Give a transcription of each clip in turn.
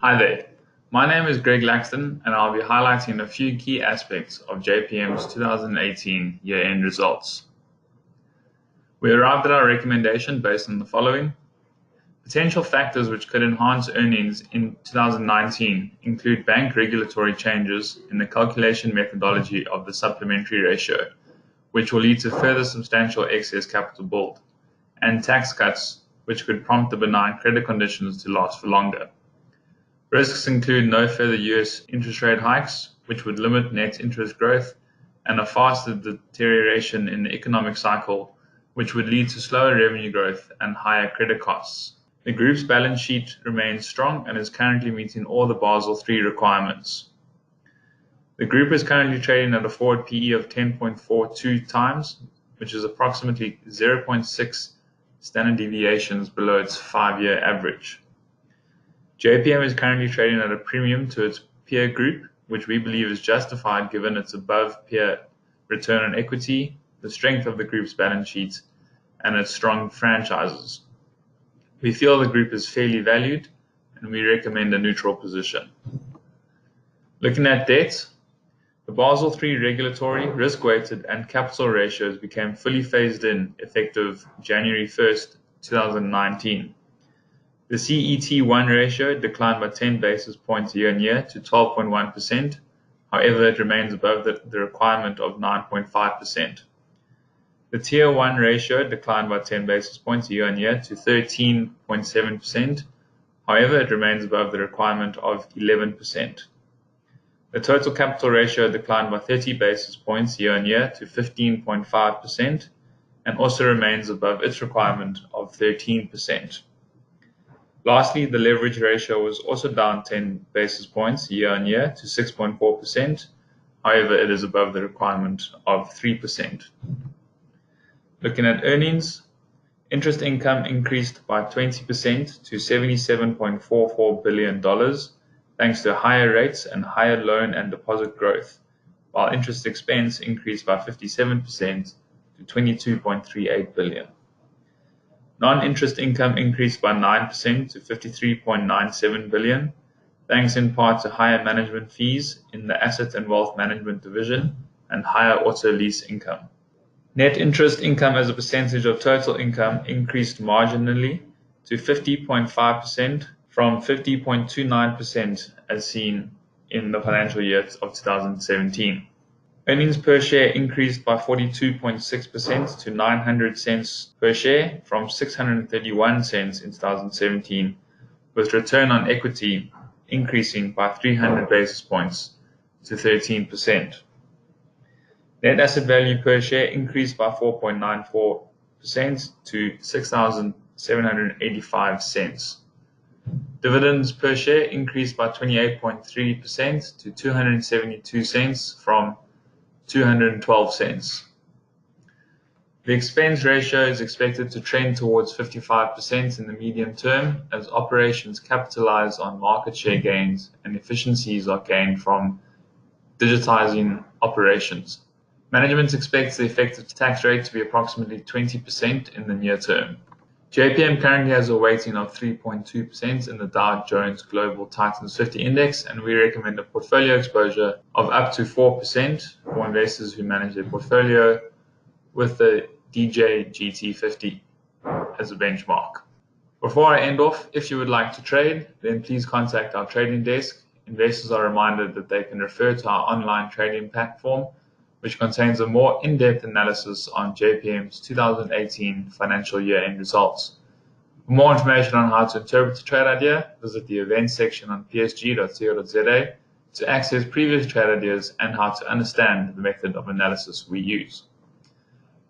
Hi there, my name is Greg Laxton and I'll be highlighting a few key aspects of JPM's 2018 year-end results. We arrived at our recommendation based on the following. Potential factors which could enhance earnings in 2019 include bank regulatory changes in the calculation methodology of the supplementary ratio, which will lead to further substantial excess capital build, and tax cuts which could prompt the benign credit conditions to last for longer. Risks include no further US interest rate hikes, which would limit net interest growth, and a faster deterioration in the economic cycle, which would lead to slower revenue growth and higher credit costs. The group's balance sheet remains strong and is currently meeting all the Basel III requirements. The group is currently trading at a forward PE of 10.42 times, which is approximately 0.6 standard deviations below its 5-year average. JPM is currently trading at a premium to its peer group, which we believe is justified given its above-peer return on equity, the strength of the group's balance sheet, and its strong franchises. We feel the group is fairly valued, and we recommend a neutral position. Looking at debt, the Basel III regulatory, risk-weighted, and capital ratios became fully phased in effective January 1st, 2019. The CET1 ratio declined by 10 basis points year-on-year to 12.1%. However, it remains above the requirement of 9.5%. The Tier 1 ratio declined by 10 basis points year-on-year to 13.7%. However, it remains above the requirement of 11%. The total capital ratio declined by 30 basis points year-on-year to 15.5% and also remains above its requirement of 13%. Lastly, the leverage ratio was also down 10 basis points year-on-year to 6.4%. However, it is above the requirement of 3%. Looking at earnings, interest income increased by 20% to $77.44 billion, thanks to higher rates and higher loan and deposit growth, while interest expense increased by 57% to $22.38 billion. Non-interest income increased by 9% to $53.97 billion, thanks in part to higher management fees in the Asset and Wealth Management division and higher auto lease income. Net interest income as a percentage of total income increased marginally to 50.5% from 50.29% as seen in the financial year of 2017. Earnings per share increased by 42.6% to 900 cents per share from 631 cents in 2017, with return on equity increasing by 300 basis points to 13%. Net asset value per share increased by 4.94% to 6,785 cents. Dividends per share increased by 28.3% to 272 cents from 212 cents. The expense ratio is expected to trend towards 55% in the medium term as operations capitalize on market share gains and efficiencies are gained from digitizing operations. Management expects the effective tax rate to be approximately 20% in the near term. JPM currently has a weighting of 3.2% in the Dow Jones Global Titans 50 Index, and we recommend a portfolio exposure of up to 4% for investors who manage their portfolio with the DJGT50 as a benchmark. Before I end off, if you would like to trade, then please contact our trading desk. Investors are reminded that they can refer to our online trading platform, which contains a more in-depth analysis on JPM's 2018 financial year-end results. For more information on how to interpret a trade idea, visit the events section on psg.co.za to access previous trade ideas and how to understand the method of analysis we use.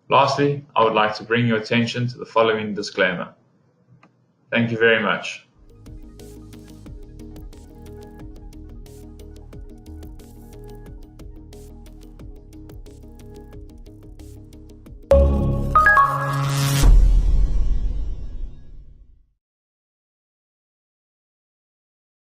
Lastly, I would like to bring your attention to the following disclaimer. Thank you very much.